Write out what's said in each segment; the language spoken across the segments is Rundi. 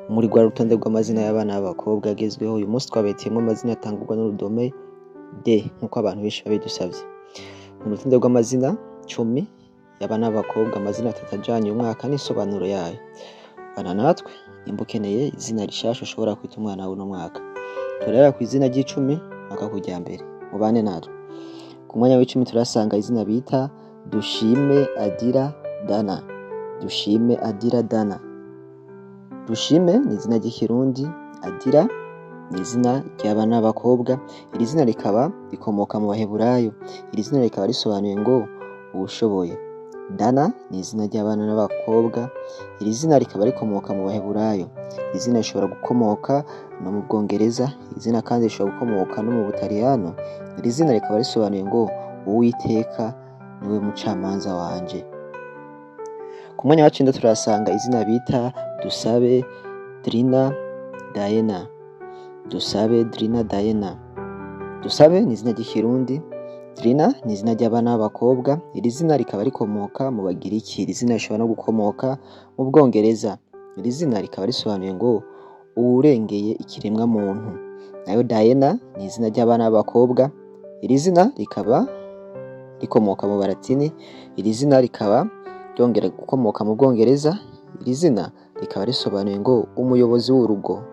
muri rwa rutonde rw'amazina y'abana b'abakobwa agezweho. Uyu munsi twabahitiyemwo amazina atangurwa n'urudome D nk'uko abantu benshi babidusavye. Mu rutonde rw'amazina 10 y'abana b'abakobwa, amazina 3 ajanye umwaka n'isobanuro yayo. Bana natwe nimba ukeneye izina rishasha ushobora kwita umwana w'uno mwaka. Turahera kw'izina ry'icumi mpaka kurya mbere. Mubane natwe. Ku mwanya w'icumi turasanga izina bita Dushime Adira Dana. Dushime Adira Dana. Dushime ni izina ry'ikirundi, Adira ni izina ry'abana b'abakobwa. Iri zina rikaba rikomoka mu Baheburayo. Iri zina rikaba risobanuye ngo uwushoboye. Dana ni izina ry'abana n'abakobwa. Iri zina rikaba rikomoka mu Baheburayo. Iri zina rishobora gukomoka no mu Bwongereza. Iri zina kandi rishobora gukomoka no mu Butaliyano. Iri zina rikaba risobanuye ngo Uwiteka niwe mucamanza wanje. Ku mwanya wa 9 turasanga izina bita Dusabe Drina Daena. Dusabe Drina Daena. Dusabe ni izina ry'ikirundi, Drina ni izina ry'abana b'abakobwa. Iri zina rikaba rikomoka mu Bagiriki. Iri zina rishobora no gukomoka mu Bwongereza. Iri zina rikaba risobanuye ngo uwurengeye ikiremwa muntu. Nayo Daena ni izina ry'abana b'abakobwa. Iri zina rikaba rikomoka mu Balatini. Iri zina rikaba ryongera gukomoka mu Bwongereza. Iri zina rikaba risobanuye ngo umuyobozi w'urugo.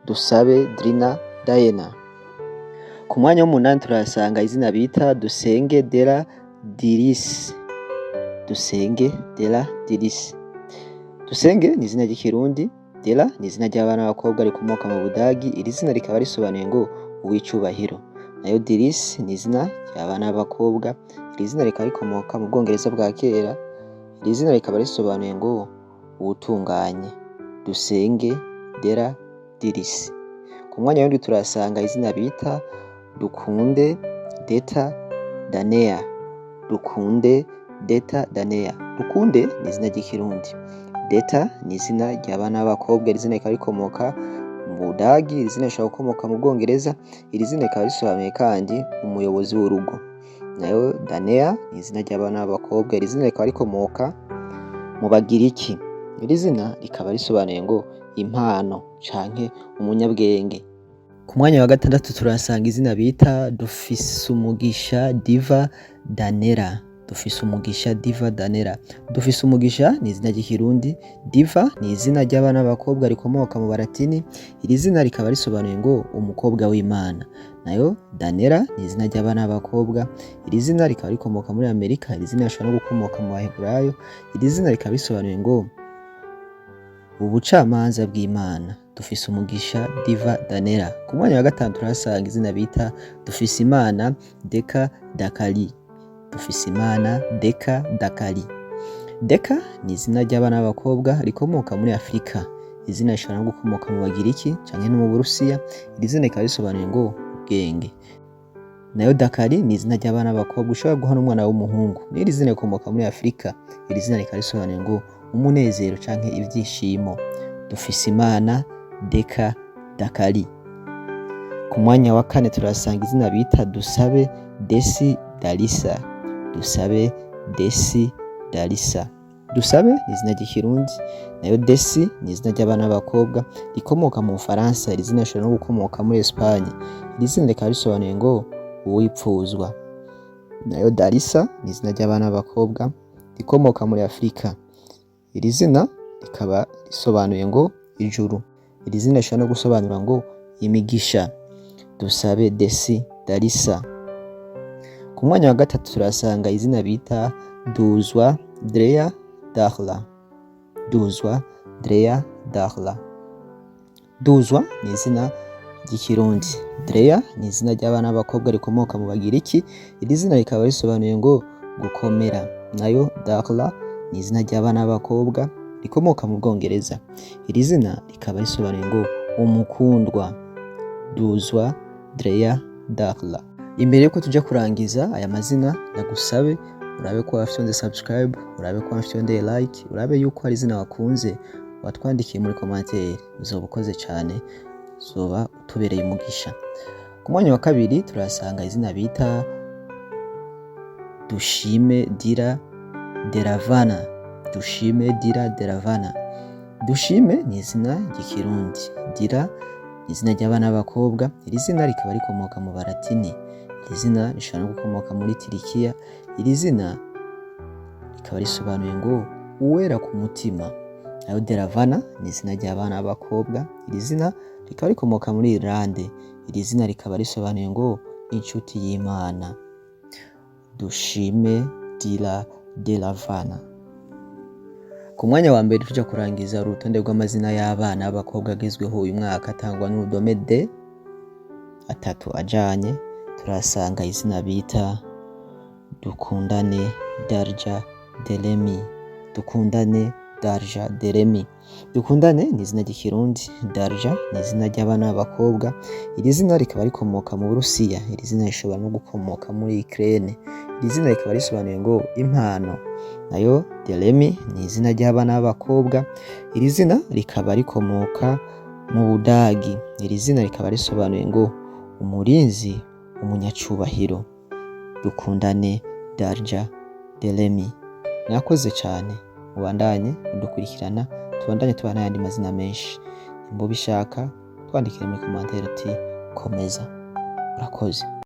Dusabe Drina Daena. Ku mwanya w'8 turasanga izina bita Dusenge Dela Diris. Dusenge Dela Diris. Dusenge ni izina ry'ikirundi, Dela ni izina ry'abana b'abakobwa rikomoka mu Budagi. Iri zina rikaba risobanuye ngo uw'icubahiro. Nayo Diris ni izina ry'abana b'abakobwa. Iri zina rikaba rikomoka mu Bwongereza bwa kera. Iri zina rikaba risobanuye ngo uwutunganye. Dusenge Dela Diris. Ku mwanya w'indwi turasanga izina bita Dukunde Deta Danea. Dukunde Deta Danea. Dukunde ni izina ry'ikirundi, Deta ni izina ry'abana b'abakobwa. Iri zina rikaba rikomoka mu Budagi. Iri zina rishobora gukomoka mu Bwongereza. Iri zina rikaba risobanuye kandi umuyobozi w'urugo. Nayo Danea ni izina ry'abana b'abakobwa. Iri zina rikaba rikomoka mu Bagiriki. Iri zina rikaba risobanuye ngo impano canke umunyabwenge. Ku mwanya wa 6 turasanga izina bita Dufisumugisha Diva Danera. Dufisumugisha Diva Danera. Dufisumugisha ni izina ry'ikirundi, Diva ni izina ry'abana b'abakobwa rikomoka mu Balatini. Iri zina rikaba risobanuye ngo umukobwa w'Imana. Nayo Danera ni izina ry'abana b'abakobwa. Iri zina rikaba rikomoka muri Amerika. Iri zina rishobora no gukomoka mu Baheburayo. Iri zina rikaba risobanuye ngo ubucamanza bw'Imana. Dufisumugisha Diva Danera. Ku mwanya wa 5 turasanga izina bita Dufisimana Deka Dakali. Dufisimana Deka Dakali. Deka ni izina ry'abana b'abakobwa rikomoka muri Afrika. Izina rishobora no gukomoka mu Bagiriki canke no mu Burusiya. Iri zina rikaba risobanuye ngo ubwenge. Nayo Dakali ni izina ry'abana b'abakobwa ushobora guha n'umwana w'umuhungu. Iri zina rikomoka muri Afrika. Iri zina rikaba risobanuye ngo umunezero canke ivyishimo. Dufisimana Deka Dakali. Ku mwanya wa 4 turasanga izina bita Dusabe Desi Dalisa. Dusabe Desi Dalisa. Dusabe ni izina ry'ikirundi, nayo Desi ni izina ry'abana b'abakobwa rikomoka mu Bufaransa. Iri zina rishobora no gukomoka muri Espagne. Iri zina rikaba risobanuye ngo uwipfuzwa. Nayo Dalisa ni izina ry'abana b'abakobwa rikomoka muri Afrika. Iri zina rikaba risobanuye ngo ijuru. Iri zina rishobora no gusobanura ngo imigisha. Dusabe Desi Dalisa. Ku mwanya wa 3 turasanga izina bita Duzwa Drea Darla. Duzwa Drea Darla. Duzwa ni izina ry'ikirundi, Drea ni izina ry'abana b'abakobwa rikomoka mu Bagiriki. Iri zina rikaba risobanuye ngo gukomera. Nayo Darla ni izina ry'abana b'abakobwa rikomoka mu Bwongereza. Iri zina rikaba risobanuye ngo umukundwa. Duzwa Drea Darla. Imbere yuko tujya kurangiza aya mazina nagusabe urabe ko wafyonde subscribe, urabe ko wafyonde like, urabe yuko hari izina wakunze watwandikiye muri commentaire. Uzoba ukoze cyane, uzoba utubereye umugisha. Ku mwanya wa 2 turasanga izina bita Dushime Dira Deravana. Dushime Dira Deravana. Dushime ni izina ry'ikirundi. Dira ni izina ry'abana b'abakobwa. Iri zina rikaba rikomoka mu baratini. Iri zina rishobora no gukomoka muri Tirikiya. Iri zina rikaba risobanuye ngo uwera ku mutima. Nayo Deravana ni izina ry'abana b'abakobwa. Iri zina rikaba rikomoka muri Irlande. Iri zina rikaba risobanuye ngo inshuti y'Imana. Dushime, Dira, Deravana. Ku mwanya wa mbere tuja kurangiza urutonde rw'amazina y'abana b'abakobwa agezweho uyu mwaka atangwa n'urudome D atatu ajanye. Turasanga izina bita Dukundane Darja Deremi. Dukundane Darja Deremi. Dukundane ni izina ry'ikirundi. Darja ni izina ry'abana b'abakobwa. Iri zina rikaba rikomoka mu Burusiya. Iri zina rishobora no gukomoka muri Ukraine. Iri zina rikaba risobanuye ngo impano. Nayo Deremi ni izina ry'abana b'abakobwa. Iri zina rikaba rikomoka mu Budagi. Iri zina rikaba risobanuye ngo umurinzi, umunyacubahiro. Dukundane Darja Deremi. Mwakoze cyane, mubandanye mudukurikirana, tubandanye tubana n'ayandi mazina menshi. Mubishaka twandikire muri commentaire uti komeza. Murakoze.